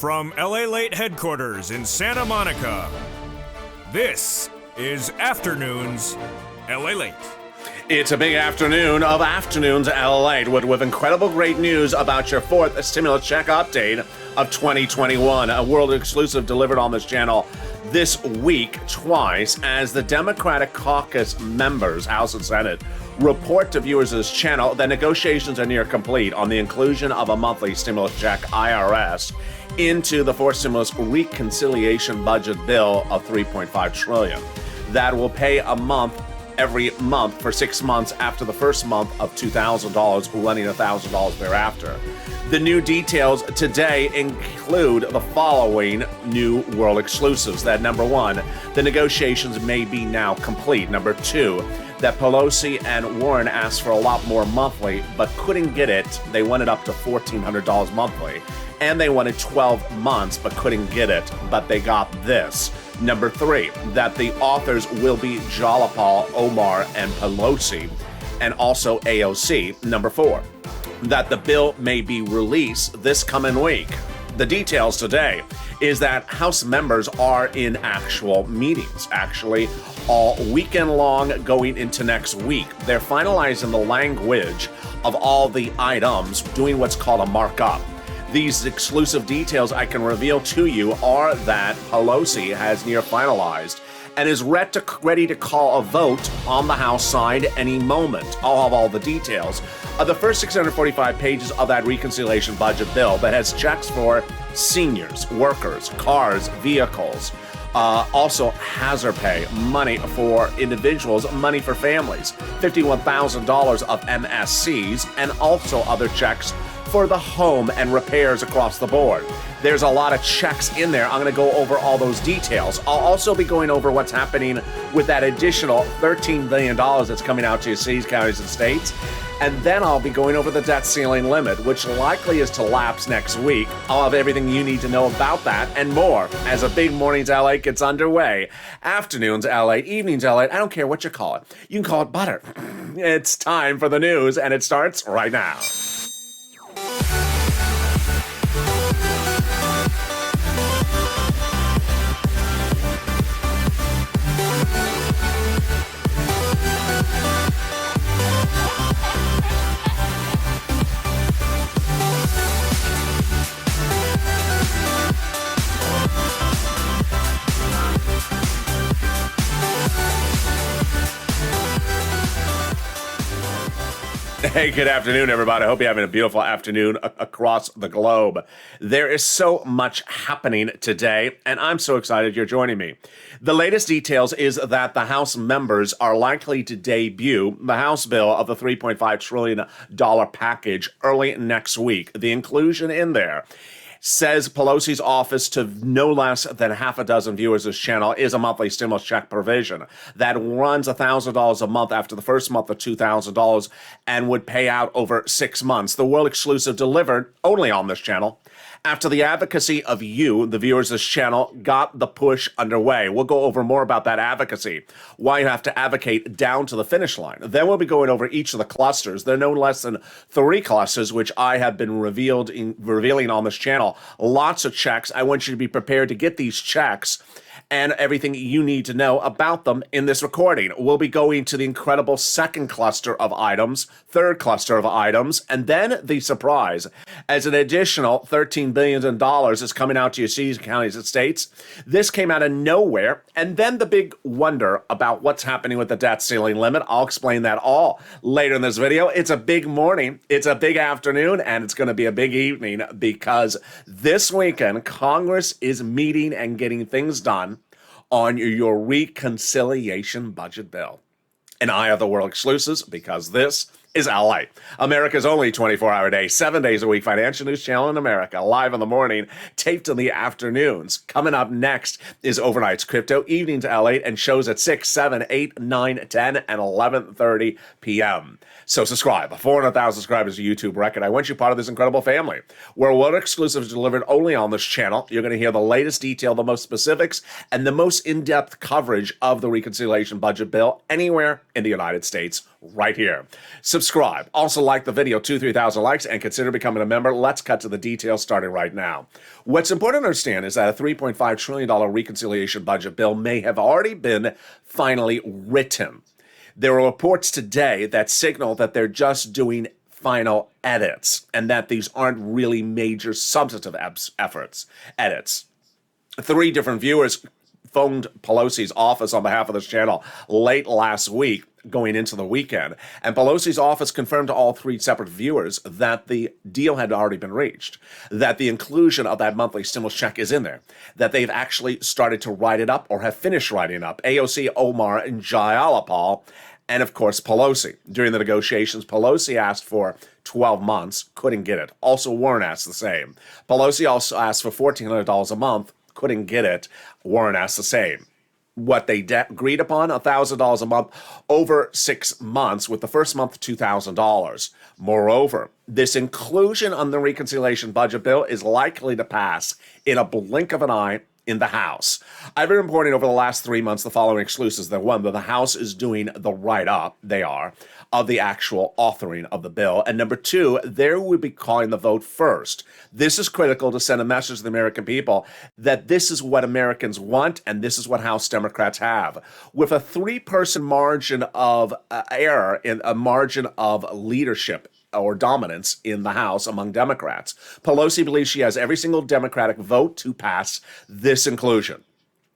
From LALATE headquarters in Santa Monica, this is Afternoons LALATE. It's a big afternoon of Afternoons LALATE with incredible great news about your fourth stimulus check update of 2021. A world exclusive delivered on this channel this week twice as the Democratic caucus members, House and Senate, report to viewers of this channel that negotiations are near complete on the inclusion of a monthly stimulus check IRS into the fourth stimulus reconciliation budget bill of $3.5 trillion. That will pay a month every month for 6 months after the first month of $2,000, running $1,000 thereafter. The new details today include the following new world exclusives. That number one, the negotiations may be now complete. Number two, that Pelosi and Warren asked for a lot more monthly, but couldn't get it. They wanted up to $1,400 monthly. And they wanted 12 months, but couldn't get it, but they got this. Number three, that the authors will be Jalapal, Omar, and Pelosi, and also AOC. Number four, that the bill may be released this coming week. The details today is that House members are in actual meetings, actually all weekend long going into next week. They're finalizing the language of all the items, doing what's called a markup. These exclusive details I can reveal to you are that Pelosi has near finalized and is ready to call a vote on the House side any moment. I'll have all the details of the first 645 pages of that reconciliation budget bill that has checks for seniors, workers, cars, vehicles, also hazard pay, money for individuals, money for families, $51,000 of MSCs, and also other checks for the home and repairs across the board. There's a lot of checks in there. I'm going to go over all those details. I'll also be going over what's happening with that additional $13 billion that's coming out to cities, counties, and states. And then I'll be going over the debt ceiling limit, which likely is to lapse next week. I'll have everything you need to know about that and more as a big Mornings LA gets underway. Afternoons LA, evenings LA, I don't care what you call it. You can call it butter. It's time for the news, and it starts right now. Hey, good afternoon, everybody. I hope you're having a beautiful afternoon across the globe. There is so much happening today, and I'm so excited you're joining me. The latest details is that the House members are likely to debut the House bill of the $3.5 trillion package early next week. The inclusion in there, says Pelosi's office to no less than half a dozen viewers of this channel, is a monthly stimulus check provision that runs $1,000 a month after the first month of $2,000 and would pay out over 6 months. The world exclusive delivered only on this channel after the advocacy of you, the viewers of this channel, got the push underway. We'll go over more about that advocacy, why you have to advocate down to the finish line. Then we'll be going over each of the clusters. There are no less than 3 clusters, which I have been revealing on this channel. Lots of checks. I want you to be prepared to get these checks and everything you need to know about them in this recording. We'll be going to the incredible second cluster of items, third cluster of items, and then the surprise, as an additional $13 billion is coming out to your cities, counties, and states. This came out of nowhere, and then the big wonder about what's happening with the debt ceiling limit. I'll explain that all later in this video. It's a big morning, it's a big afternoon, and it's going to be a big evening because this weekend, Congress is meeting and getting things done on your reconciliation budget bill. And I have the world exclusives because this is LA, America's only 24-hour day, 7 days a week financial news channel in America, live in the morning, taped in the afternoons. Coming up next is Overnight's Crypto, evenings LA, and shows at 6, 7, 8, 9, 10, and 11:30 p.m. So subscribe. 400,000 subscribers to YouTube record. I want you part of this incredible family, where what exclusives delivered only on this channel. You're going to hear the latest detail, the most specifics, and the most in-depth coverage of the reconciliation budget bill anywhere in the United States right here. Subscribe. Also like the video, 3,000 likes, and consider becoming a member. Let's cut to the details starting right now. What's important to understand is that a $3.5 trillion reconciliation budget bill may have already been finally written. There are reports today that signal that they're just doing final edits and that these aren't really major substantive edits. 3 different viewers phoned Pelosi's office on behalf of this channel late last week going into the weekend, and Pelosi's office confirmed to all 3 separate viewers that the deal had already been reached, that the inclusion of that monthly stimulus check is in there, that they've actually started to write it up or have finished writing it up. AOC, Omar, and Jayalapal, and of course Pelosi. During the negotiations, Pelosi asked for 12 months, couldn't get it. Also, Warren asked the same. Pelosi also asked for $1,400 a month, couldn't get it. Warren asked the same. What they agreed upon, $1,000 a month over 6 months, with the first month $2,000. Moreover, this inclusion on the reconciliation budget bill is likely to pass in a blink of an eye in the House. I've been reporting over the last 3 months the following exclusives. That one, that the House is doing the write-up, they are, of the actual authoring of the bill. And number 2, they will be calling the vote first. This is critical to send a message to the American people that this is what Americans want and this is what House Democrats have. With a 3-person margin of error in a margin of leadership or dominance in the House among Democrats, Pelosi believes she has every single Democratic vote to pass this inclusion.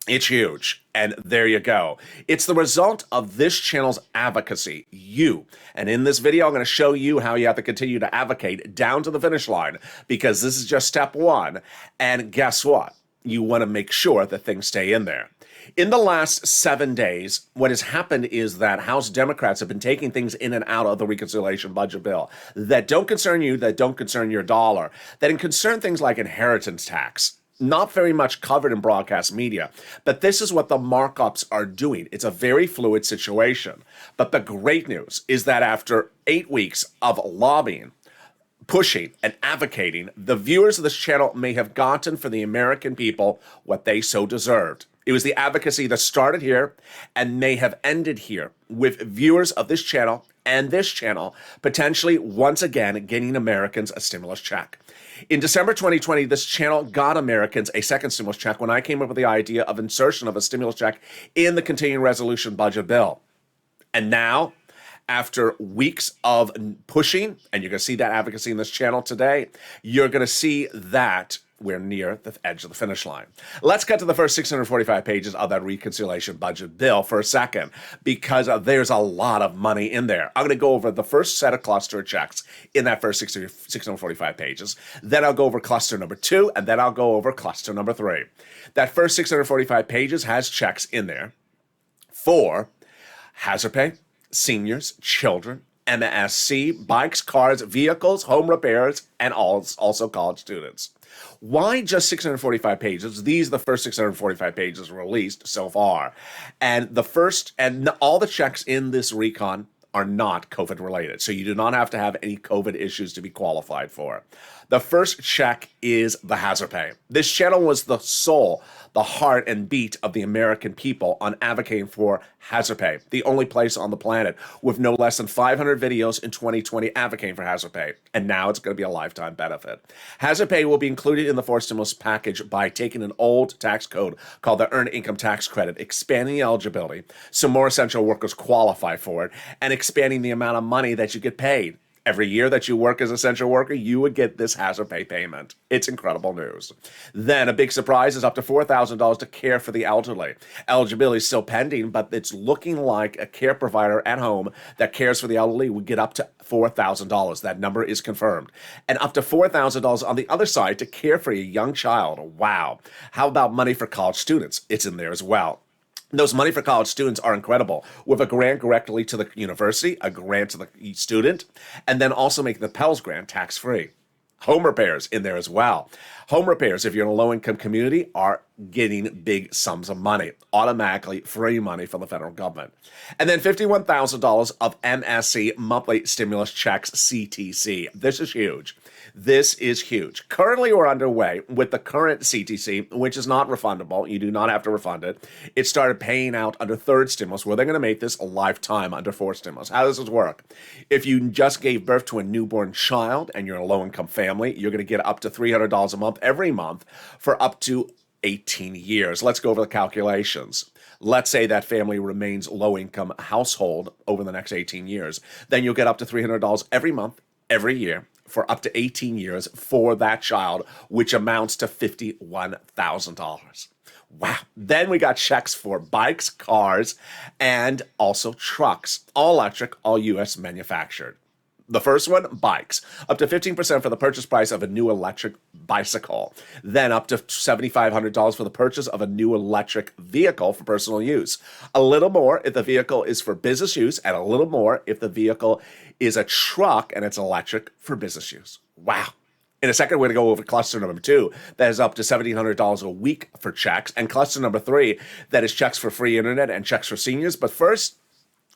It's huge. And there you go. It's the result of this channel's advocacy, you. And in this video, I'm going to show you how you have to continue to advocate down to the finish line, because this is just step 1. And guess what? You want to make sure that things stay in there. In the last 7 days, what has happened is that House Democrats have been taking things in and out of the reconciliation budget bill that don't concern you, that don't concern your dollar, that concern things like inheritance tax. Not very much covered in broadcast media, but this is what the markups are doing. It's a very fluid situation. But the great news is that after 8 weeks of lobbying, pushing, and advocating, the viewers of this channel may have gotten for the American people what they so deserved. It was the advocacy that started here and may have ended here, with viewers of this channel and this channel potentially once again getting Americans a stimulus check. In December 2020, this channel got Americans a second stimulus check when I came up with the idea of insertion of a stimulus check in the continuing resolution budget bill. And now, after weeks of pushing, and you're going to see that advocacy in this channel today, you're going to see that we're near the edge of the finish line. Let's get to the first 645 pages of that reconciliation budget bill for a second, because there's a lot of money in there. I'm going to go over the first set of cluster checks in that first 645 pages. Then I'll go over cluster number 2, and then I'll go over cluster number 3. That first 645 pages has checks in there for hazard pay, seniors, children, MSC, bikes, cars, vehicles, home repairs, and also college students. Why just 645 pages? These are the first 645 pages released so far. And all the checks in this recon are not COVID related. So you do not have to have any COVID issues to be qualified for. The first check is the hazard pay. This channel was the soul, the heart and beat of the American people on advocating for hazard pay, the only place on the planet with no less than 500 videos in 2020 advocating for hazard pay. And now it's going to be a lifetime benefit. Hazard pay will be included in the fourth stimulus package by taking an old tax code called the Earned Income Tax Credit, expanding the eligibility so more essential workers qualify for it, and expanding the amount of money that you get paid. Every year that you work as an essential worker, you would get this hazard pay payment. It's incredible news. Then a big surprise is up to $4,000 to care for the elderly. Eligibility is still pending, but it's looking like a care provider at home that cares for the elderly would get up to $4,000. That number is confirmed. And up to $4,000 on the other side to care for a young child. Wow. How about money for college students? It's in there as well. Those money for college students are incredible, with a grant directly to the university, a grant to the student, and then also making the Pell's grant tax-free. Home repairs in there as well. Home repairs, if you're in a low-income community, are getting big sums of money, automatically free money from the federal government. And then $51,000 of MSC monthly stimulus checks, CTC. This is huge. This is huge. Currently, we're underway with the current CTC, which is not refundable. You do not have to refund it. It started paying out under third stimulus, where they're going to make this a lifetime under fourth stimulus. How does this work? If you just gave birth to a newborn child and you're in a low-income family, you're going to get up to $300 a month every month for up to 18 years. Let's go over the calculations. Let's say that family remains low-income household over the next 18 years. Then you'll get up to $300 every month, every year, for up to 18 years for that child, which amounts to $51,000. Wow. Then we got checks for bikes, cars, and also trucks. All electric, all U.S. manufactured. The first one, bikes. Up to 15% for the purchase price of a new electric bicycle. Then up to $7,500 for the purchase of a new electric vehicle for personal use. A little more if the vehicle is for business use, and a little more if the vehicle is a truck and it's electric for business use. Wow. In a second, we're going to go over cluster number 2. That is up to $1,700 a week for checks. And cluster number 3, that is checks for free internet and checks for seniors. But first,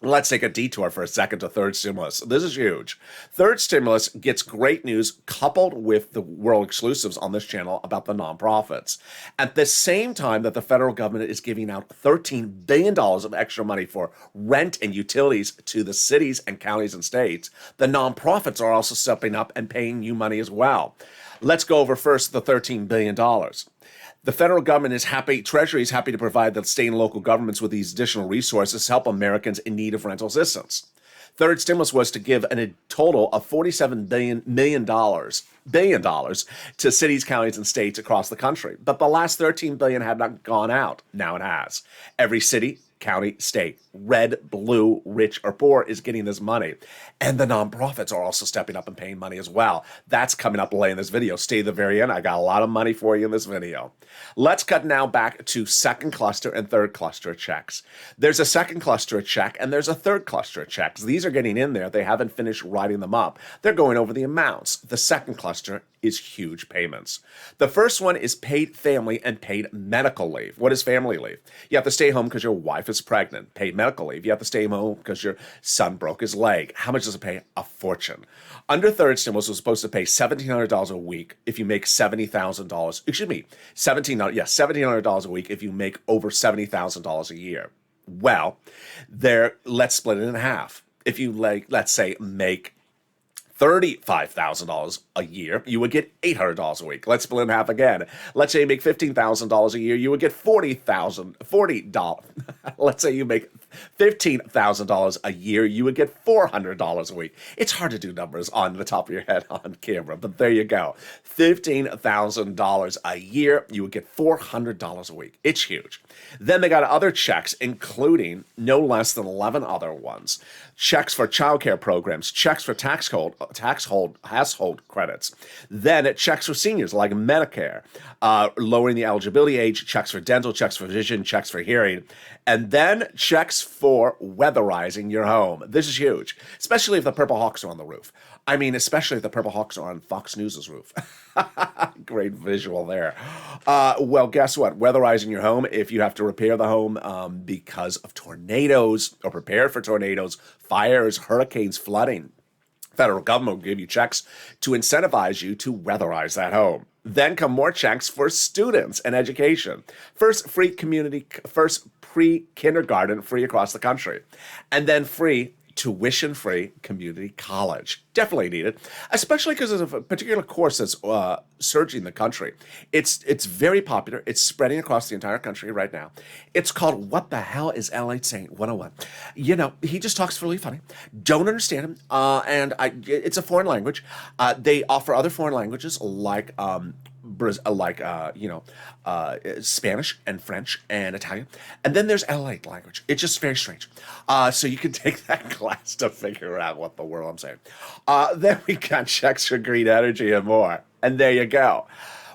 let's take a detour for a second to third stimulus. This is huge. Third stimulus gets great news coupled with the world exclusives on this channel about the nonprofits. At the same time that the federal government is giving out $13 billion of extra money for rent and utilities to the cities and counties and states, the nonprofits are also stepping up and paying you money as well. Let's go over first the $13 billion. The federal government is happy, Treasury is happy to provide the state and local governments with these additional resources to help Americans in need of rental assistance. Third stimulus was to give a total of $47 billion to cities, counties, and states across the country. But the last $13 billion had not gone out. Now it has. Every city, county, state, red, blue, rich, or poor is getting this money. And the nonprofits are also stepping up and paying money as well. That's coming up later in this video. Stay to the very end. I got a lot of money for you in this video. Let's cut now back to second cluster and third cluster checks. There's a second cluster check and there's a third cluster checks. These are getting in there. They haven't finished writing them up. They're going over the amounts. The second cluster is huge payments. The first one is paid family and paid medical leave. What is family leave? You have to stay home because your wife is pregnant. Paid medical leave. You have to stay home because your son broke his leg. How much does it pay? A fortune. Under third stimulus was supposed to pay $1,700 a week if you make $70,000. Excuse me, $1,700 a week if you make over $70,000 a year. Well, let's split it in half. If you let's say make $35,000 a year, you would get $800 a week. Let's split in half again. Let's say you make $15,000 a year, you would get $40. Let's say you make $15,000 a year, you would get $400 a week. It's hard to do numbers on the top of your head on camera, but there you go. $15,000 a year, you would get $400 a week. It's huge. Then they got other checks, including no less than 11 other ones. Checks for childcare programs, checks for household credits. Then it checks for seniors like Medicare, lowering the eligibility age, checks for dental, checks for vision, checks for hearing, and then checks for weatherizing your home. This is huge, especially if the Purple Hawks are on the roof. I mean, especially if the Purple Hawks are on Fox News' roof. Great visual there. Well, guess what? Weatherizing your home, if you have to repair the home because of tornadoes or prepare for tornadoes, fires, hurricanes, flooding, federal government will give you checks to incentivize you to weatherize that home. Then come more checks for students and education. First, pre-kindergarten free across the country. And then free tuition-free community college. Definitely needed, especially because of a particular course that's surging the country. It's very popular. It's spreading across the entire country right now. It's called What the Hell is LATE Saying 101. You know, he just talks really funny. Don't understand him. It's a foreign language. They offer other foreign languages like Spanish and French and Italian. And then there's LATE language. It's just very strange. So you can take that class to figure out what the world I'm saying. Then we got checks for green energy and more. And there you go.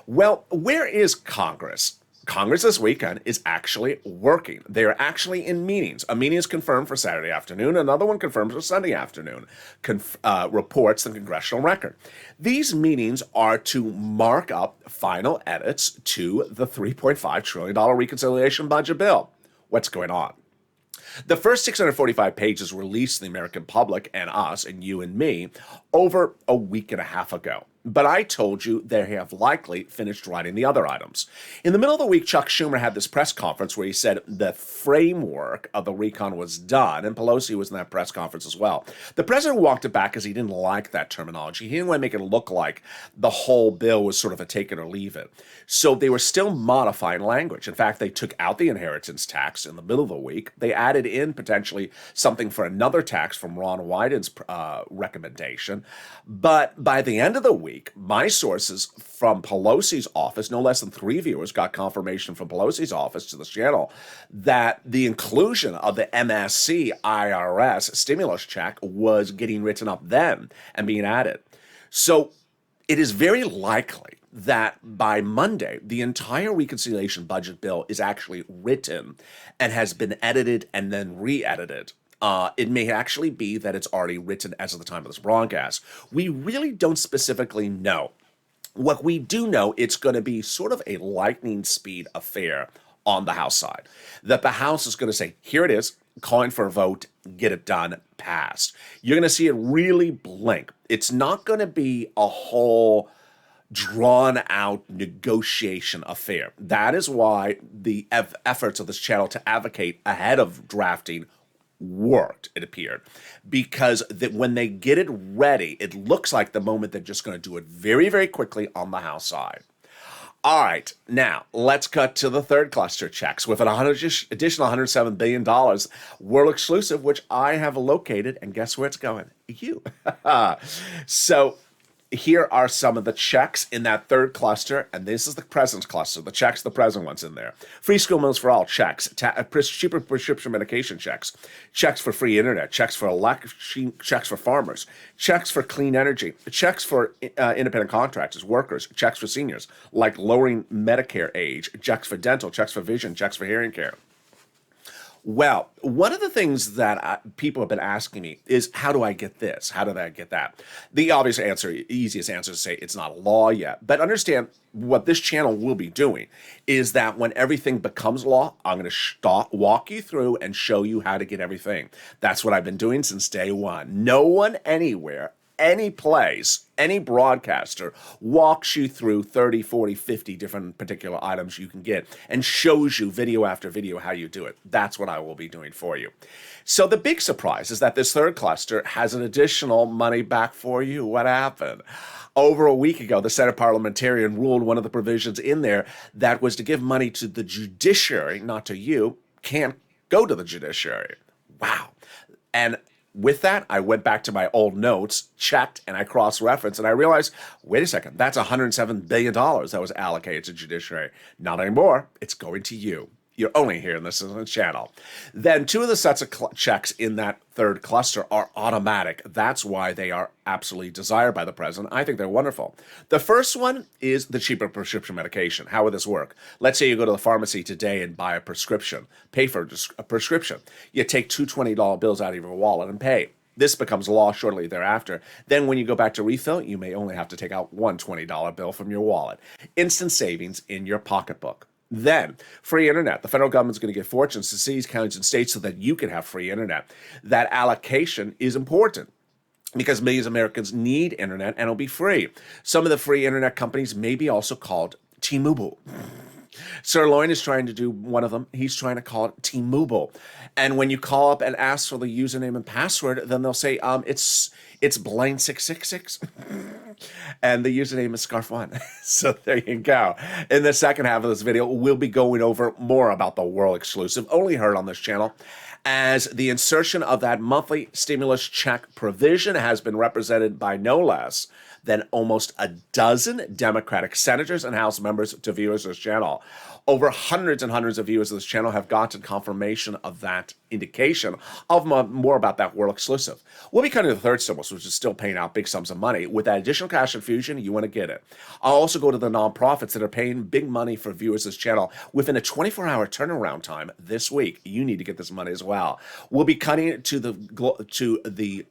Well, where is Congress? Congress this weekend is actually working. They are actually in meetings. A meeting is confirmed for Saturday afternoon. Another one confirmed for Sunday afternoon. Reports the congressional record. These meetings are to mark up final edits to the $3.5 trillion reconciliation budget bill. What's going on? The first 645 pages released to the American public and us and you and me over a week and a half ago. but I told you they have likely finished writing the other items. In the middle of the week, Chuck Schumer had this press conference where he said the framework of the recon was done, and Pelosi was in that press conference as well. The president walked it back because he didn't like that terminology. He didn't want to make it look like the whole bill was sort of a take it or leave it. So they were still modifying language. In fact, they took out the inheritance tax in the middle of the week. They added in potentially something for another tax from Ron Wyden's recommendation. But by the end of the week, my sources from Pelosi's office, no less than 3 viewers got confirmation from Pelosi's office to this channel that the inclusion of the MSC IRS stimulus check was getting written up then and being added. So it is very likely that by Monday, the entire reconciliation budget bill is actually written and has been edited and then re-edited. It may actually be that it's already written as of the time of this broadcast. We really don't specifically know. What we do know, it's going to be sort of a lightning speed affair on the House side. That the House is going to say, here it is, calling for a vote, get it done, passed. You're going to see it really blink. It's not going to be a whole drawn out negotiation affair. That is why the efforts of this channel to advocate ahead of drafting worked, it appeared, because that when they get it ready, it looks like the moment they're just going to do it very, very quickly on the House side. All right, now let's cut to the third cluster checks with an additional $107 billion world exclusive, which I have located, and guess where it's going? You. So here are some of the checks in that third cluster, and this is the president's cluster. The checks the president wants in there. Free school meals for all checks, cheaper prescription medication checks, checks for free internet, checks for election, checks for farmers, checks for clean energy, checks for independent contractors, workers, checks for seniors, like lowering Medicare age, checks for dental, checks for vision, checks for hearing care. Well, one of the things that people have been asking me is, how do I get this? How did I get that? The obvious answer, easiest answer is to say it's not a law yet. But understand what this channel will be doing is that when everything becomes law, I'm going to walk you through and show you how to get everything. That's what I've been doing since day one. No one anywhere, any place, any broadcaster walks you through 30, 40, 50 different particular items you can get and shows you video after video how you do it. That's what I will be doing for you. So the big surprise is that this third cluster has an additional money back for you. What happened? Over a week ago, the Senate parliamentarian ruled one of the provisions in there that was to give money to the judiciary, not to you, can't go to the judiciary. Wow. And with that, I went back to my old notes, checked, and I cross-referenced, and I realized, wait a second, that's $107 billion that was allocated to judiciary. Not anymore. It's going to you. You're only hearing this on the channel. Then two of the sets of checks in that third cluster are automatic. That's why they are absolutely desired by the president. I think they're wonderful. The first one is the cheaper prescription medication. How would this work? Let's say you go to the pharmacy today and buy a prescription, pay for a prescription. You take two $20 bills out of your wallet and pay. This becomes law shortly thereafter. Then when you go back to refill, you may only have to take out one $20 bill from your wallet. Instant savings in your pocketbook. Then, free internet. The federal government's going to give fortunes to cities, counties, and states so that you can have free internet. That allocation is important because millions of Americans need internet, and it'll be free. Some of the free internet companies may be also called T-Mobile. Sirloin is trying to do one of them. He's trying to call it T-Mobile. And when you call up and ask for the username and password, then they'll say, it's Blaine 666. And the username is Scarf1. So there you go. In the second half of this video, we'll be going over more about the world exclusive, only heard on this channel, as the insertion of that monthly stimulus check provision has been represented by no less than almost a dozen Democratic senators and House members to viewers of this channel. Over hundreds and hundreds of viewers of this channel have gotten confirmation of that indication of more about that world exclusive. We'll be cutting the third stimulus, which is still paying out big sums of money. With that additional cash infusion, you want to get it. I'll also go to the nonprofits that are paying big money for viewers of this channel within a 24-hour turnaround time this week. You need to get this money as well. We'll be cutting it to the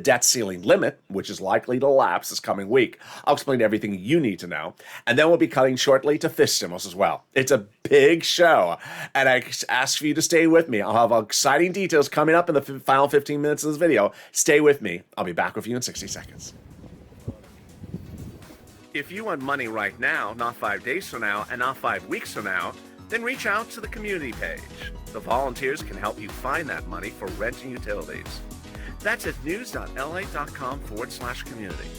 debt ceiling limit, which is likely to lapse this coming week. I'll explain everything you need to know. And then we'll be cutting shortly to fifth stimulus as well. It's a big show, and I ask for you to stay with me. I'll have exciting details coming up in the final 15 minutes of this video. Stay with me. I'll be back with you in 60 seconds. If you want money right now, not 5 days from now, and not 5 weeks from now, then reach out to the community page. The volunteers can help you find that money for rent and utilities. That's at news.lalate.com/community.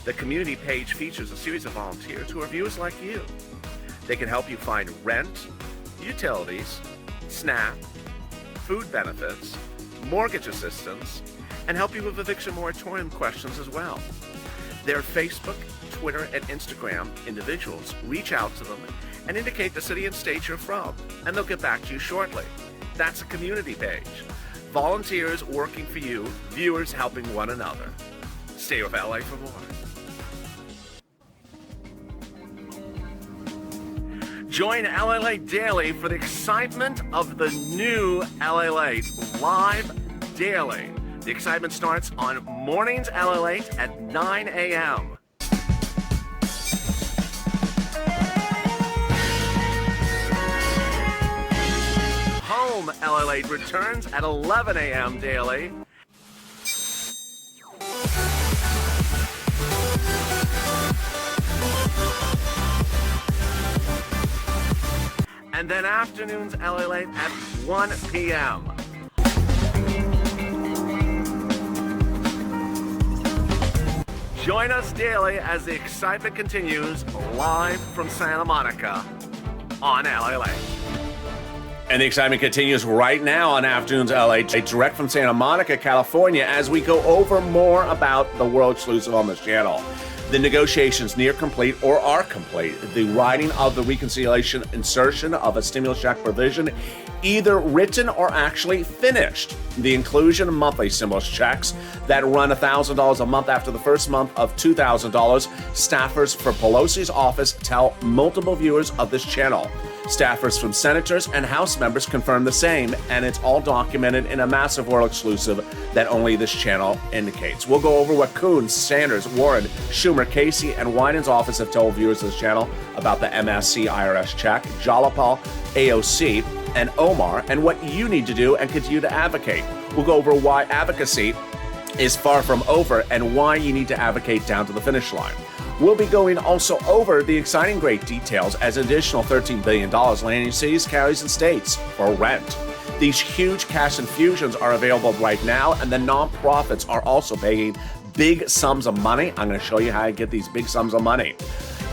The community page features a series of volunteers who are viewers like you. They can help you find rent, utilities, SNAP, food benefits, mortgage assistance, and help you with eviction moratorium questions as well. Their Facebook, Twitter, and Instagram individuals reach out to them and indicate the city and state you're from, and they'll get back to you shortly. That's a community page. Volunteers working for you, viewers helping one another. Stay with LA for more. Join LALATE Daily for the excitement of the new LALATE live daily. The excitement starts on mornings LALATE at 9 a.m. Home LALATE returns at 11 a.m. daily. And then afternoons LALATE at 1 p.m. Join us daily as the excitement continues live from Santa Monica on LALATE. And the excitement continues right now on Afternoons LALATE, direct from Santa Monica, California, as we go over more about the world exclusive on this channel. The negotiations near complete or are complete. The writing of the reconciliation insertion of a stimulus check provision, either written or actually finished. The inclusion of monthly stimulus checks that run $1,000 a month after the first month of $2,000. Staffers for Pelosi's office tell multiple viewers of this channel. Staffers from senators and House members confirm the same, and it's all documented in a massive world exclusive that only this channel indicates. We'll go over what Coons, Sanders, Warren, Schumer, Casey, and Wyden's office have told viewers of this channel about the MSC IRS check, Jalapal, AOC, and Omar, and what you need to do and continue to advocate. We'll go over why advocacy is far from over and why you need to advocate down to the finish line. We'll be going also over the exciting great details as an additional $13 billion landing in cities, counties, and states for rent. These huge cash infusions are available right now, and the nonprofits are also paying big sums of money. I'm going to show you how to get these big sums of money.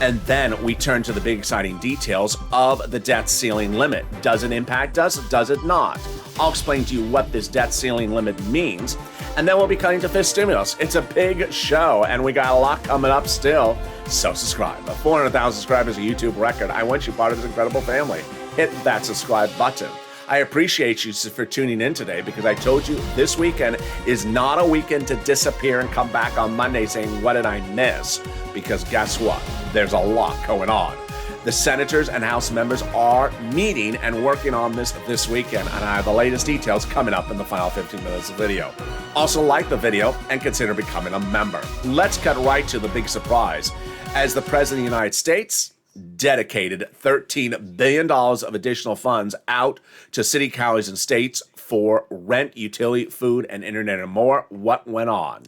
And then we turn to the big exciting details of the debt ceiling limit. Does it impact us? Does it not? I'll explain to you what this debt ceiling limit means. And then we'll be cutting to fifth stimulus. It's a big show, and we got a lot coming up still. So subscribe. 400,000 subscribers, a YouTube record. I want you part of this incredible family. Hit that subscribe button. I appreciate you for tuning in today, because I told you this weekend is not a weekend to disappear and come back on Monday saying, what did I miss? Because guess what? There's a lot going on. The senators and House members are meeting and working on this weekend, and I have the latest details coming up in the final 15 minutes of the video. Also, like the video and consider becoming a member. Let's cut right to the big surprise. As the President of the United States dedicated $13 billion of additional funds out to city, counties, and states for rent, utility, food, and internet, and more. What went on?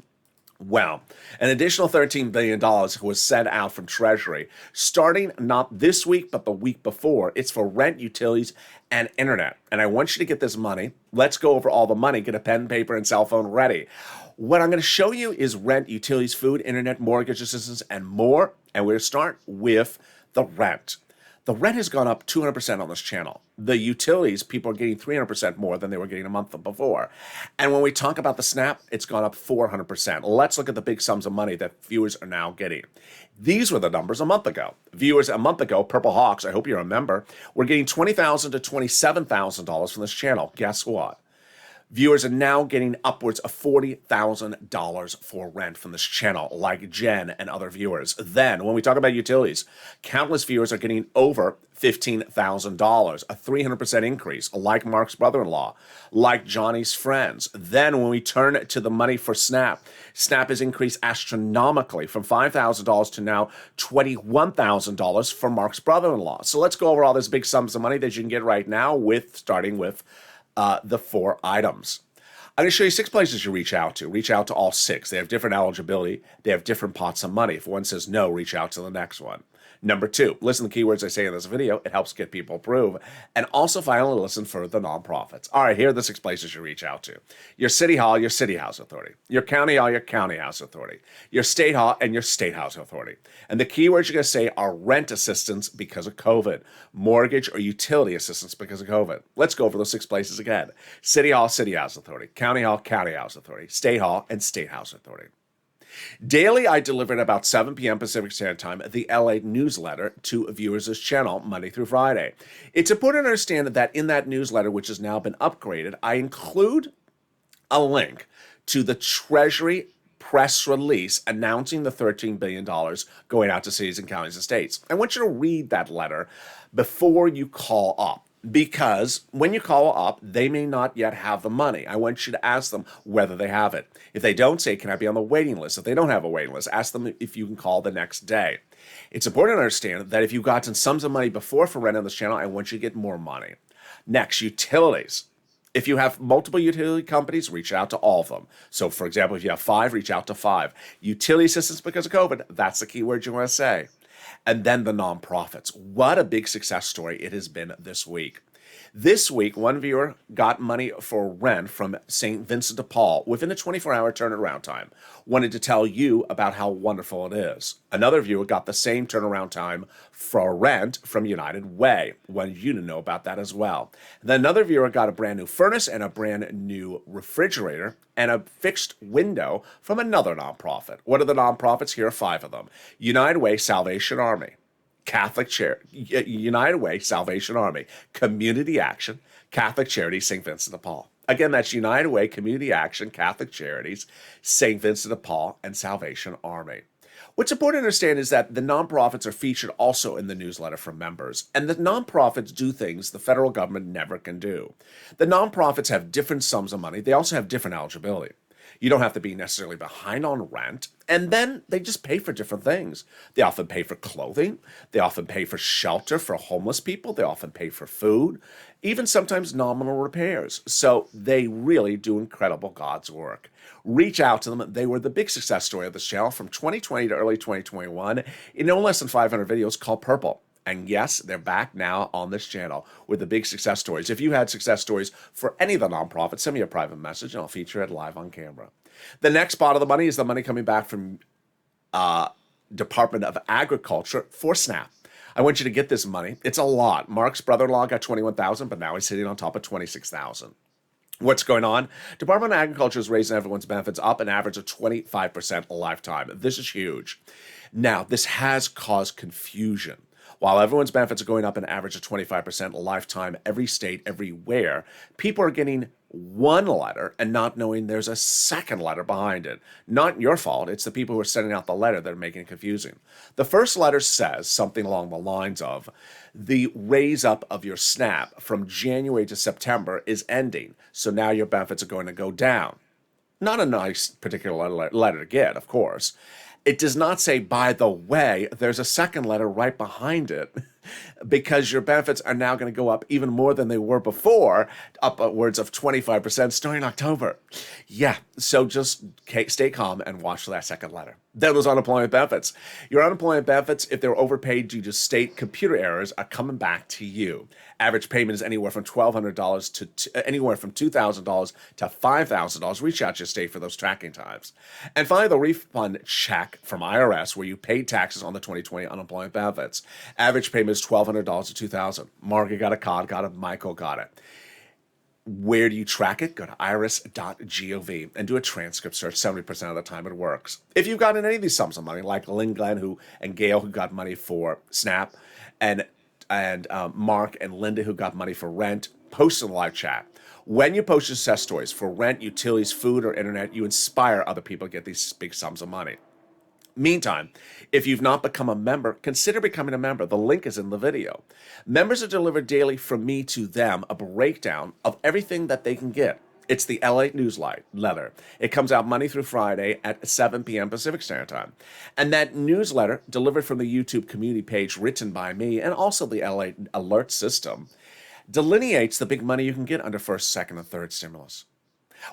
Well, an additional $13 billion was sent out from Treasury, starting not this week, but the week before. It's for rent, utilities, and internet. And I want you to get this money. Let's go over all the money. Get a pen, paper, and cell phone ready. What I'm going to show you is rent, utilities, food, internet, mortgage assistance, and more. And we're going to start with the rent. The rent has gone up 200% on this channel. The utilities, people are getting 300% more than they were getting a month before. And when we talk about the SNAP, it's gone up 400%. Let's look at the big sums of money that viewers are now getting. These were the numbers a month ago. Viewers a month ago, Purple Hawks, I hope you remember, were getting $20,000 to $27,000 from this channel. Guess what? Viewers are now getting upwards of $40,000 for rent from this channel, like Jen and other viewers. Then, when we talk about utilities, countless viewers are getting over $15,000, a 300% increase, like Mark's brother-in-law, like Johnny's friends. Then, when we turn to the money for SNAP, SNAP has increased astronomically from $5,000 to now $21,000 for Mark's brother-in-law. So let's go over all these big sums of money that you can get right now, starting with the four items. I'm going to show you 6 places you reach out to. Reach out to all 6. They have different eligibility. They have different pots of money. If one says no, reach out to the next one. Number 2, listen to the keywords I say in this video. It helps get people approved. And also finally listen for the nonprofits. All right, here are the 6 places you reach out to. Your city hall, your city house authority. Your county hall, your county house authority. Your state hall, and your state house authority. And the keywords you're going to say are rent assistance because of COVID, mortgage or utility assistance because of COVID. Let's go over those 6 places again. City hall, city house authority. County hall, county house authority. State hall, and state house authority. Daily, I deliver at about 7 p.m. Pacific Standard Time the LA newsletter to viewers of this channel Monday through Friday. It's important to understand that in that newsletter, which has now been upgraded, I include a link to the Treasury press release announcing the $13 billion going out to cities and counties and states. I want you to read that letter before you call up. Because when you call up, they may not yet have the money. I want you to ask them whether they have it. If they don't, say, can I be on the waiting list? If they don't have a waiting list, ask them if you can call the next day. It's important to understand that if you've gotten sums of money before for rent on this channel, I want you to get more money. Next, utilities. If you have multiple utility companies, reach out to all of them. So, for example, if you have 5, reach out to 5. Utility assistance because of COVID, that's the key word you want to say. And then the nonprofits. What a big success story it has been this week. This week, one viewer got money for rent from St. Vincent de Paul within a 24-hour turnaround time. Wanted to tell you about how wonderful it is. Another viewer got the same turnaround time for rent from United Way. Wanted you to know about that as well. Then another viewer got a brand new furnace and a brand new refrigerator and a fixed window from another nonprofit. What are the nonprofits? Here are 5 of them. United Way, Salvation Army. Catholic United Way, Salvation Army, Community Action, Catholic Charities, St. Vincent de Paul. Again, that's United Way, Community Action, Catholic Charities, St. Vincent de Paul, and Salvation Army. What's important to understand is that the nonprofits are featured also in the newsletter for members, and the nonprofits do things the federal government never can do. The nonprofits have different sums of money. They also have different eligibility. You don't have to be necessarily behind on rent. And then they just pay for different things. They often pay for clothing. They often pay for shelter for homeless people. They often pay for food, even sometimes nominal repairs. So they really do incredible God's work. Reach out to them. They were the big success story of this channel from 2020 to early 2021 in no less than 500 videos called Purple. And yes, they're back now on this channel with the big success stories. If you had success stories for any of the nonprofits, send me a private message and I'll feature it live on camera. The next pot of the money is the money coming back from Department of Agriculture for SNAP. I want you to get this money. It's a lot. Mark's brother-in-law got $21,000, but now he's sitting on top of $26,000. What's going on? Department of Agriculture is raising everyone's benefits up an average of 25% a lifetime. This is huge. Now, this has caused confusion. While everyone's benefits are going up an average of 25% a lifetime, every state, everywhere, people are getting one letter and not knowing there's a second letter behind it. Not your fault. It's the people who are sending out the letter that are making it confusing. The first letter says something along the lines of, the raise up of your SNAP from January to September is ending, so now your benefits are going to go down. Not a nice particular letter to get, of course. It does not say, by the way, there's a second letter right behind it because your benefits are now going to go up even more than they were before, upwards of 25% starting October. Yeah, so just stay calm and watch that second letter. Then there's unemployment benefits. Your unemployment benefits, if they're overpaid due to state computer errors, are coming back to you. Average payment is anywhere from $1,200 to anywhere from $2,000 to $5,000. Reach out to your state for those tracking times. And finally, the refund check from IRS, where you paid taxes on the 2020 unemployment benefits. Average payment is $1,200 to $2,000. Margaret got it, Cod got it, Michael got it. Where do you track it? Go to iris.gov and do a transcript search. 70% of the time it works. If you've gotten any of these sums of money, like Lynn Glenn and Gail who got money for SNAP, and Mark and Linda who got money for rent, post in the live chat. When you post your success stories for rent, utilities, food, or internet, you inspire other people to get these big sums of money. Meantime, if you've not become a member, consider becoming a member. The link is in the video. Members are delivered daily from me to them, a breakdown of everything that they can get. It's the LA newsletter. It comes out Monday through Friday at 7 p.m. Pacific Standard Time. And that newsletter, delivered from the YouTube community page written by me and also the LA alert system, delineates the big money you can get under first, second, and third stimulus.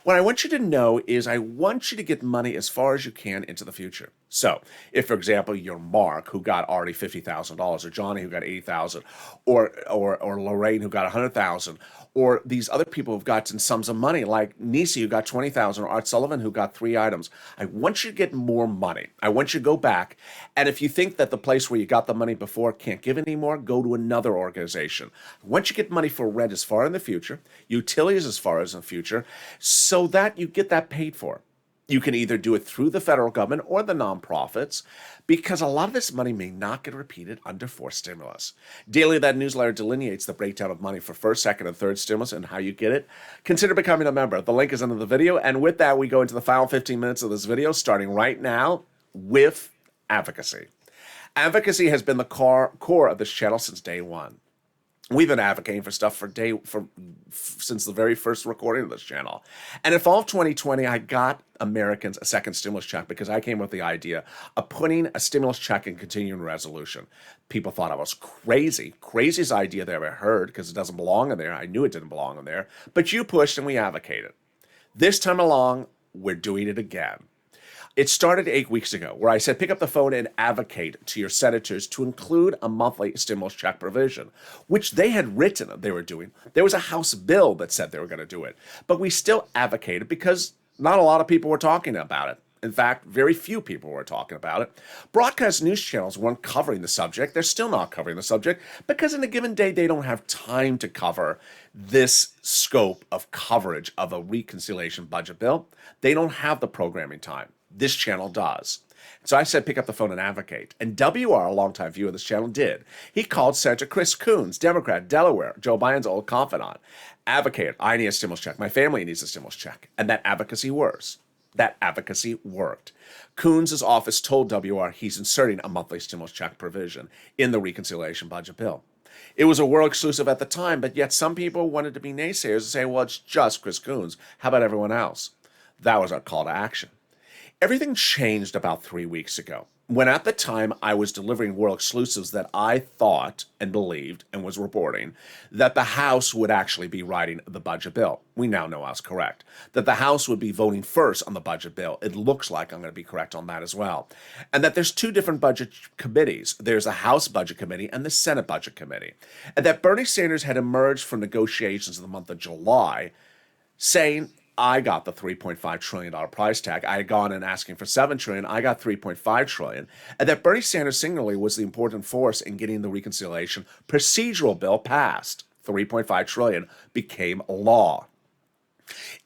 What I want you to know is I want you to get money as far as you can into the future. So, if, for example, you're Mark, who got already $50,000, or Johnny, who got $80,000, or Lorraine, who got $100,000, or these other people who've gotten sums of money, like Nisi, who got $20,000, or Art Sullivan, who got 3 items, I want you to get more money. I want you to go back, and if you think that the place where you got the money before can't give anymore, go to another organization. I want you to get money for rent as far in the future, utilities as far as in the future, so that you get that paid for. You can either do it through the federal government or the nonprofits, because a lot of this money may not get repeated under fourth stimulus. Daily, that newsletter delineates the breakdown of money for first, second, and third stimulus and how you get it. Consider becoming a member. The link is under the video. And with that, we go into the final 15 minutes of this video, starting right now with advocacy. Advocacy has been the core of this channel since day one. We've been advocating for stuff since the very first recording of this channel. And in fall of 2020, I got Americans a second stimulus check because I came with the idea of putting a stimulus check in continuing resolution. People thought I was crazy. Craziest idea they ever heard, because it doesn't belong in there. I knew it didn't belong in there. But you pushed and we advocated. This time along, we're doing it again. It started 8 weeks ago, where I said, pick up the phone and advocate to your senators to include a monthly stimulus check provision, which they had written they were doing. There was a House bill that said they were going to do it, but we still advocated because not a lot of people were talking about it. In fact, very few people were talking about it. Broadcast news channels weren't covering the subject. They're still not covering the subject because in a given day, they don't have time to cover this scope of coverage of a reconciliation budget bill. They don't have the programming time. This channel does. So I said, pick up the phone and advocate. And WR, a longtime viewer of this channel, did. He called Senator Chris Coons, Democrat, Delaware, Joe Biden's old confidant. Advocated, I need a stimulus check. My family needs a stimulus check. And that advocacy works. That advocacy worked. Coons' office told WR he's inserting a monthly stimulus check provision in the reconciliation budget bill. It was a world exclusive at the time, but yet some people wanted to be naysayers and say, well, it's just Chris Coons. How about everyone else? That was our call to action. Everything changed about 3 weeks ago, when at the time I was delivering world exclusives that I thought and believed and was reporting that the House would actually be writing the budget bill. We now know I was correct. That the House would be voting first on the budget bill. It looks like I'm going to be correct on that as well. And that there's 2 different budget committees. There's a House Budget Committee and the Senate Budget Committee. And that Bernie Sanders had emerged from negotiations in the month of July saying, I got the $3.5 trillion price tag. I had gone in asking for $7 trillion. I got $3.5 trillion. And that Bernie Sanders singularly was the important force in getting the reconciliation procedural bill passed. $3.5 trillion became law.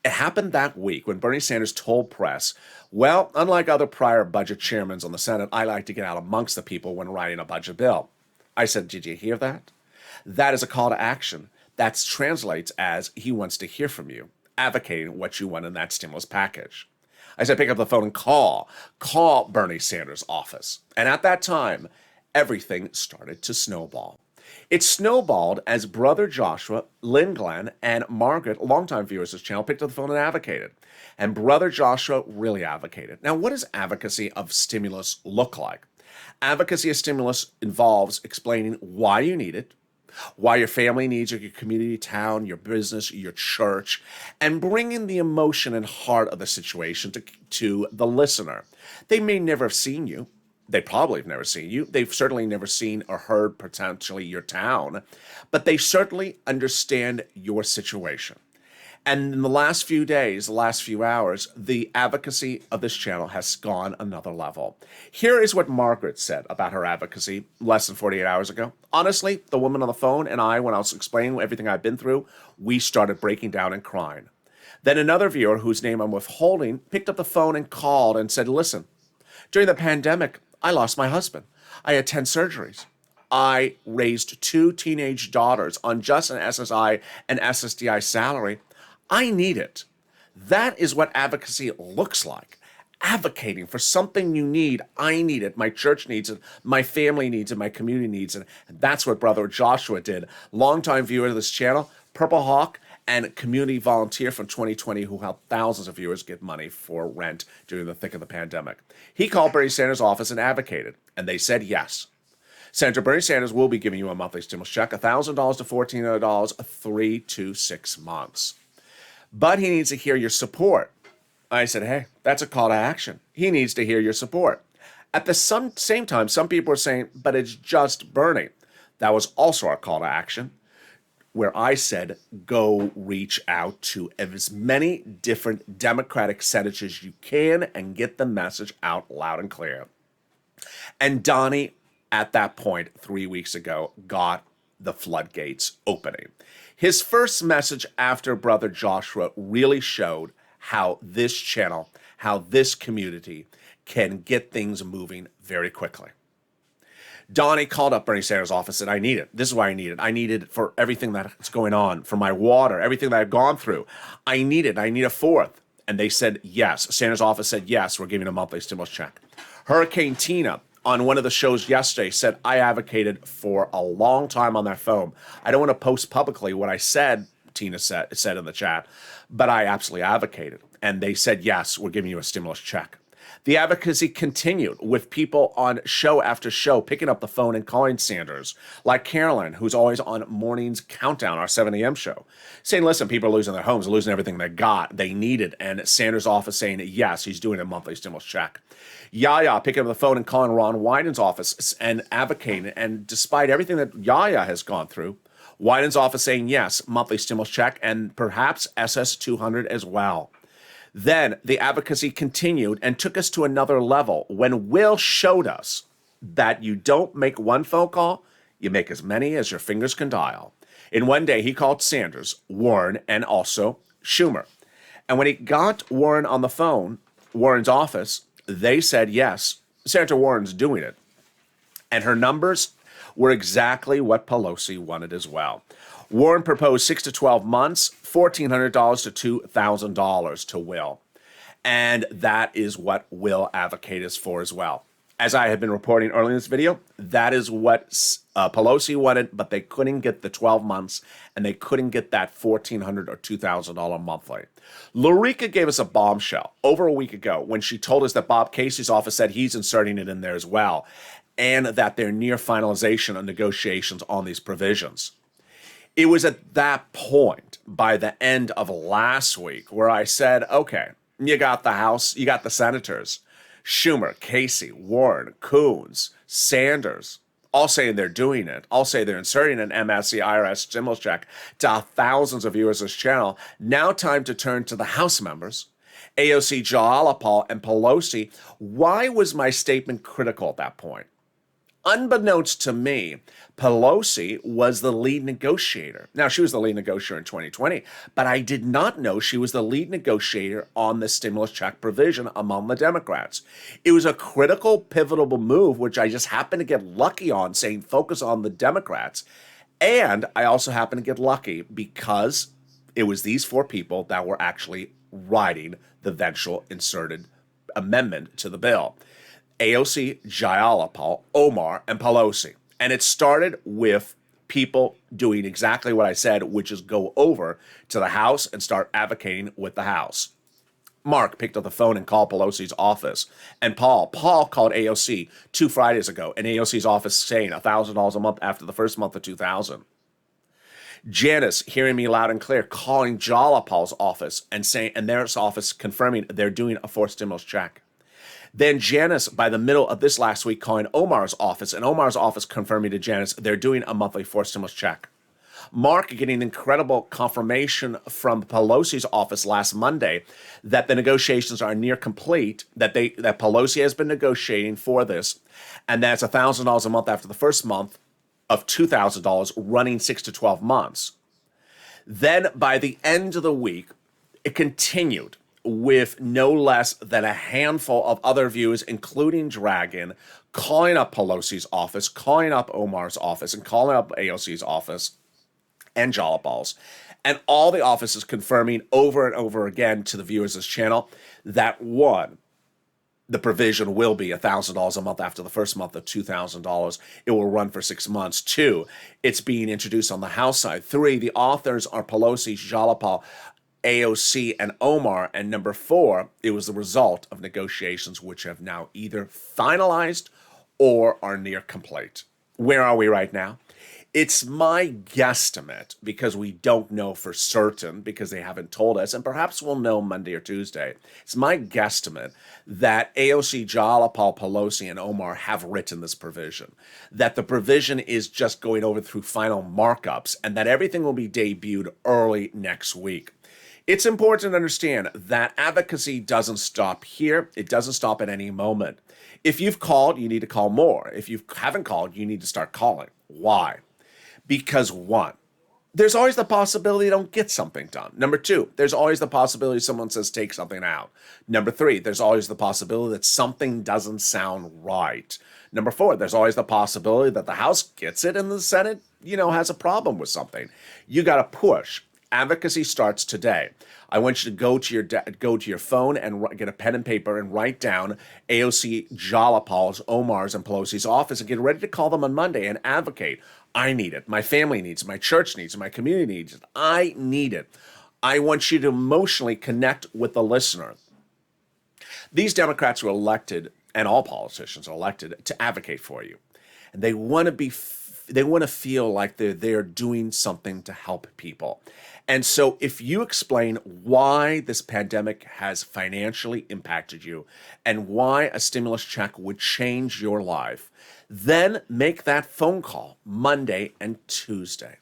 It happened that week when Bernie Sanders told press, well, unlike other prior budget chairmen on the Senate, I like to get out amongst the people when writing a budget bill. I said, did you hear that? That is a call to action. That translates as he wants to hear from you, advocating what you want in that stimulus package. I said, pick up the phone and call Bernie Sanders' office. And at that time, everything started to snowball. It snowballed as Brother Joshua, Lynn Glenn, and Margaret, longtime viewers of this channel, picked up the phone and advocated. And Brother Joshua really advocated. Now, what does advocacy of stimulus look like? Advocacy of stimulus involves explaining why you need it, why your family needs it, your community, town, your business, your church, and bringing the emotion and heart of the situation to the listener. They may never have seen you. They probably have never seen you. They've certainly never seen or heard potentially your town, but they certainly understand your situation. And in the last few days, the last few hours, the advocacy of this channel has gone another level. Here is what Margaret said about her advocacy less than 48 hours ago. Honestly, the woman on the phone and I, when I was explaining everything I've been through, we started breaking down and crying. Then another viewer, whose name I'm withholding, picked up the phone and called and said, listen, during the pandemic, I lost my husband. I had 10 surgeries. I raised 2 teenage daughters on just an SSI and SSDI salary. I need it. That is what advocacy looks like. Advocating for something you need. I need it. My church needs it. My family needs it. My community needs it. And that's what Brother Joshua did. Longtime viewer of this channel, Purple Hawk, and community volunteer from 2020 who helped thousands of viewers get money for rent during the thick of the pandemic. He called Bernie Sanders' office and advocated, and they said yes. Senator Bernie Sanders will be giving you a monthly stimulus check, $1,000 to $1,400, 3 to 6 months. but he needs to hear your support. I said, hey, that's a call to action. He needs to hear your support. At the same time, some people are saying, but it's just Bernie. That was also our call to action, where I said, go reach out to as many different Democratic senators as you can and get the message out loud and clear. And Donnie, at that point, 3 weeks ago, got the floodgates opening. His first message after Brother Joshua really showed how this channel, how this community can get things moving very quickly. Donnie called up Bernie Sanders' office and I need it. This is why I need it. I need it for everything that's going on, for my water, everything that I've gone through. I need it. I need a fourth. And they said yes. Sanders' office said yes, we're giving a monthly stimulus check. Hurricane Tina on one of the shows yesterday said I advocated for a long time on that phone. I don't want to post publicly what I said, Tina said in the chat, but I absolutely advocated. And they said yes, we're giving you a stimulus check. The advocacy continued with people on show after show picking up the phone and calling Sanders, like Carolyn, who's always on Morning's Countdown, our 7 a.m. show, saying, listen, people are losing their homes, losing everything they got, they needed, and Sanders' office saying, yes, he's doing a monthly stimulus check. Yaya picking up the phone and calling Ron Wyden's office and advocating, and despite everything that Yaya has gone through, Wyden's office saying, yes, monthly stimulus check, and perhaps SS200 as well. Then the advocacy continued and took us to another level when Will showed us that you don't make one phone call, you make as many as your fingers can dial. In one day, he called Sanders, Warren, and also Schumer. And when he got Warren on the phone, Warren's office, they said, yes, Senator Warren's doing it. And her numbers were exactly what Pelosi wanted as well. Warren proposed 6 to 12 months, $1,400 to $2,000 to Will. And that is what Will advocates for as well. As I have been reporting earlier in this video, that is what Pelosi wanted, but they couldn't get the 12 months, and they couldn't get that $1,400 or $2,000 monthly. Lorica gave us a bombshell over a week ago when she told us that Bob Casey's office said he's inserting it in there as well, and that they're near finalization of negotiations on these provisions. It was at that point, by the end of last week, where I said, okay, you got the House, you got the senators, Schumer, Casey, Warren, Coons, Sanders, all saying they're doing it, all say they're inserting an MSC IRS stimulus check to thousands of viewers of this channel. Now time to turn to the House members, AOC, Jayapal, and Pelosi. Why was my statement critical at that point? Unbeknownst to me, Pelosi was the lead negotiator. Now, she was the lead negotiator in 2020, but I did not know she was the lead negotiator on the stimulus check provision among the Democrats. It was a critical, pivotal move, which I just happened to get lucky on, saying focus on the Democrats. And I also happened to get lucky because it was these four people that were actually writing the eventual inserted amendment to the bill. AOC, Jayapal, Omar, and Pelosi. And it started with people doing exactly what I said, which is go over to the House and start advocating with the House. Mark picked up the phone and called Pelosi's office. And Paul called AOC 2 Fridays ago, and AOC's office saying $1,000 a month after the first month of 2000. Janice, hearing me loud and clear, calling Jayapal's office and saying, and their office confirming they're doing a fourth stimulus check. Then Janice, by the middle of this last week, calling Omar's office, and Omar's office confirming to Janice they're doing a monthly fourth stimulus check. Mark getting incredible confirmation from Pelosi's office last Monday that the negotiations are near complete, that Pelosi has been negotiating for this, and that's $1,000 a month after the first month of $2,000 running 6 to 12 months. Then by the end of the week, it continued with no less than a handful of other viewers, including Dragon, calling up Pelosi's office, calling up Omar's office, and calling up AOC's office and Jayapal's, and all the offices confirming over and over again to the viewers of this channel that one, the provision will be $1,000 a month after the first month of $2,000. It will run for 6 months. 2, it's being introduced on the House side. 3, the authors are Pelosi, Jayapal, AOC, and Omar. And number 4, it was the result of negotiations which have now either finalized or are near complete. Where are we right now? It's my guesstimate, because we don't know for certain because they haven't told us, and perhaps we'll know Monday or Tuesday. It's my guesstimate that AOC, Jalapal, Pelosi, and Omar have written this provision, that the provision is just going over through final markups, and that everything will be debuted early next week. It's important to understand that advocacy doesn't stop here. It doesn't stop at any moment. If you've called, you need to call more. If you haven't called, you need to start calling. Why? Because one, there's always the possibility you don't get something done. Number two, there's always the possibility someone says take something out. Number three, there's always the possibility that something doesn't sound right. Number four, there's always the possibility that the House gets it and the Senate, has a problem with something. You got to push. Advocacy starts today. I want you to go to your phone and get a pen and paper and write down AOC, Jalapal's, Omar's, and Pelosi's office and get ready to call them on Monday and advocate. I need it. My family needs it. My church needs it. My community needs it. I need it. I want you to emotionally connect with the listener. These Democrats were elected, and all politicians are elected, to advocate for you. And they want to feel like they're doing something to help people. And so if you explain why this pandemic has financially impacted you and why a stimulus check would change your life, then make that phone call Monday and Tuesday.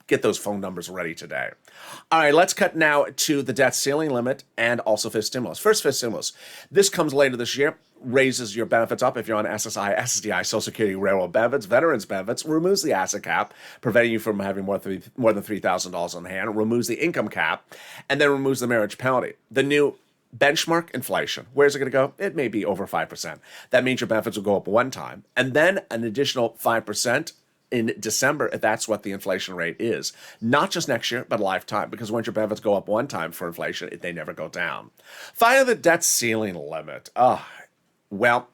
Get those phone numbers ready today. All right, let's cut now to the debt ceiling limit and also fifth stimulus. First, fifth stimulus. This comes later this year, raises your benefits up if you're on SSI, SSDI, Social Security, railroad benefits, veterans benefits, removes the asset cap, preventing you from having more than $3,000 on hand, removes the income cap, and then removes the marriage penalty. The new benchmark inflation, where's it going to go? It may be over 5%. That means your benefits will go up one time, and then an additional 5% in December, if that's what the inflation rate is. Not just next year, but a lifetime, because once your benefits go up one time for inflation, they never go down. Finally, the debt ceiling limit. Well,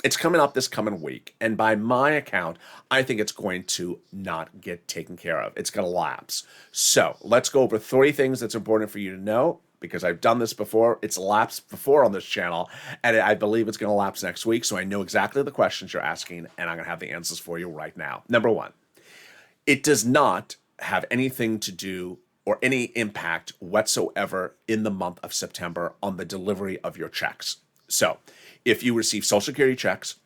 it's coming up this coming week, and by my account, I think it's going to not get taken care of. It's going to lapse. So let's go over 3 things that's important for you to know, because I've done this before. It's lapsed before on this channel, and I believe it's going to lapse next week, so I know exactly the questions you're asking, and I'm going to have the answers for you right now. Number 1, it does not have anything to do or any impact whatsoever in the month of September on the delivery of your checks. So if you receive Social Security checks,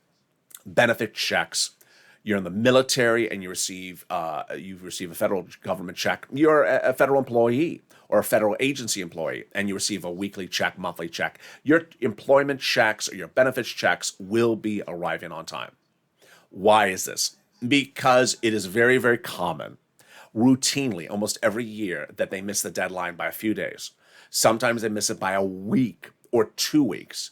benefit checks, you're in the military and you receive a federal government check, you're a federal employee or a federal agency employee, and you receive a weekly check, monthly check, your employment checks or your benefits checks will be arriving on time. Why is this? Because it is very, very common, routinely, almost every year, that they miss the deadline by a few days. Sometimes they miss it by a week or 2 weeks.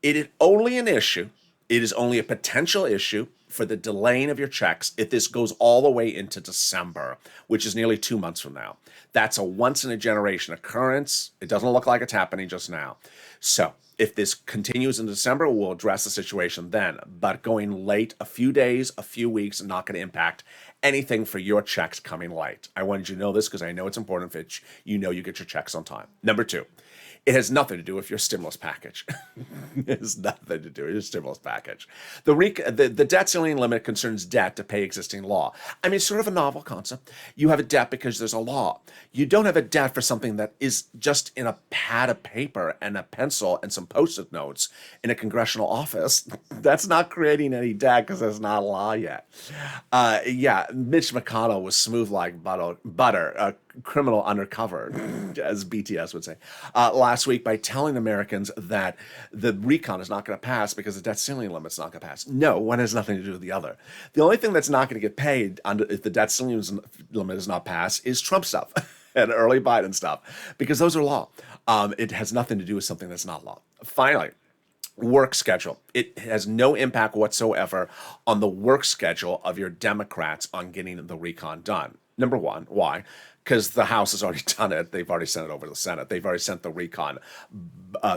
It is only an issue, it is only a potential issue for the delaying of your checks if this goes all the way into December, which is nearly 2 months from now. That's a once-in-a-generation occurrence. It doesn't look like it's happening just now. So if this continues in December, we'll address the situation then. But going late a few days, a few weeks, not going to impact anything for your checks coming late. I wanted you to know this because I know it's important that you get your checks on time. Number 2. It has nothing to do with your stimulus package. It has nothing to do with your stimulus package. The debt ceiling limit concerns debt to pay existing law. I mean, it's sort of a novel concept. You have a debt because there's a law. You don't have a debt for something that is just in a pad of paper and a pencil and some Post-it notes in a congressional office. That's not creating any debt because there's not a law yet. Mitch McConnell was smooth like butter, criminal undercover, as BTS would say, last week by telling Americans that the recon is not going to pass because the debt ceiling limit's not going to pass. No, one has nothing to do with the other. The only thing that's not going to get paid if the debt ceiling limit is not passed is Trump stuff and early Biden stuff, because those are law. It has nothing to do with something that's not law. Finally, work schedule. It has no impact whatsoever on the work schedule of your Democrats on getting the recon done. Number 1, why? Because the House has already done it. They've already sent it over to the Senate. They've already sent the recon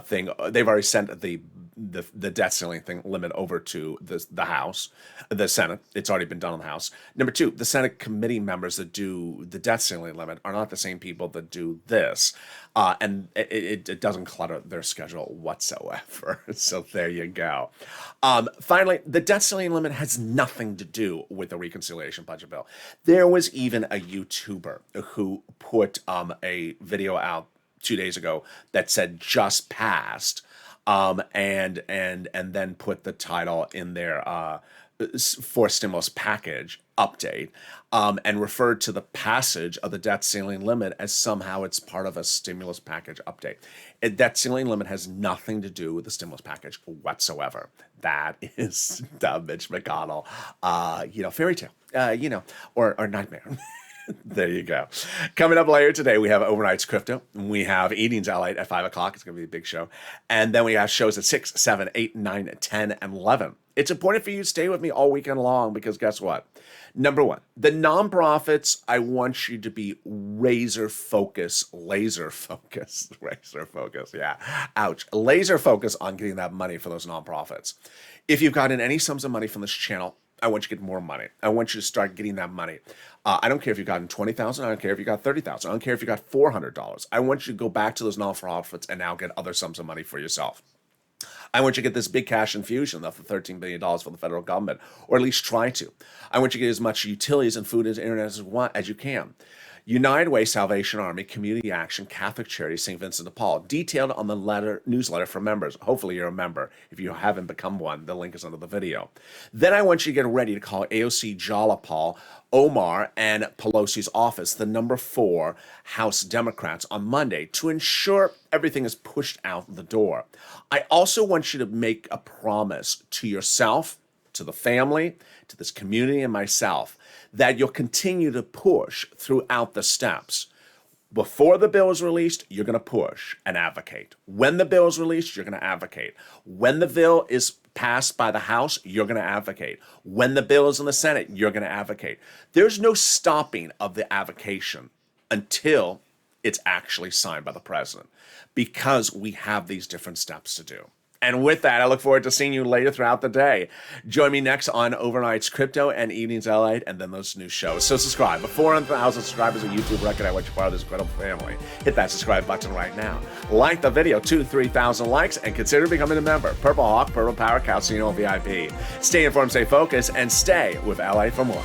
thing. They've already sent the the debt ceiling thing limit over to the House, the Senate. It's already been done in the House. Number two, the Senate committee members that do the debt ceiling limit are not the same people that do this. And it doesn't clutter their schedule whatsoever. So there you go. Finally, the debt ceiling limit has nothing to do with the reconciliation budget bill. There was even a YouTuber who put a video out 2 days ago that said just passed, and then put the title in there for stimulus package update, and referred to the passage of the debt ceiling limit as somehow it's part of a stimulus package update. Debt ceiling limit has nothing to do with the stimulus package whatsoever. That is Mitch McConnell, fairy tale, or nightmare. There you go. Coming up later today, we have Overnight's Crypto. We have Evenings LALATE at 5 o'clock. It's going to be a big show. And then we have shows at 6, 7, 8, 9, 10, and 11. It's important for you to stay with me all weekend long because guess what? Number one, the nonprofits, I want you to be laser focused, yeah. Ouch. Laser focus on getting that money for those nonprofits. If you've gotten any sums of money from this channel, I want you to get more money. I want you to start getting that money. I don't care if you've gotten $20,000. I don't care if you got $30,000. I don't care if you got $400. I want you to go back to those nonprofits and now get other sums of money for yourself. I want you to get this big cash infusion of the $13 billion from the federal government, or at least try to. I want you to get as much utilities and food and internet as you can. United Way, Salvation Army, Community Action, Catholic Charities, St. Vincent de Paul, detailed on the newsletter for members. Hopefully you're a member. If you haven't become one, the link is under the video. Then I want you to get ready to call AOC Jalapal, Omar, and Pelosi's office, the number 4 House Democrats, on Monday to ensure everything is pushed out the door. I also want you to make a promise to yourself, to the family, to this community, and myself, that you'll continue to push throughout the steps. Before the bill is released, you're going to push and advocate. When the bill is released, you're going to advocate. When the bill is passed by the House, you're going to advocate. When the bill is in the Senate, you're going to advocate. There's no stopping of the avocation until it's actually signed by the president, because we have these different steps to do. And with that, I look forward to seeing you later throughout the day. Join me next on Overnight's Crypto and Evenings LALATE, and then those new shows. So subscribe. Before 400,000 subscribers, a YouTube record. I want you part of this incredible family. Hit that subscribe button right now. Like the video, 2,000-3,000 likes, and consider becoming a member. Purple Hawk, Purple Power, Calcino VIP. Stay informed, stay focused, and stay with LA for more.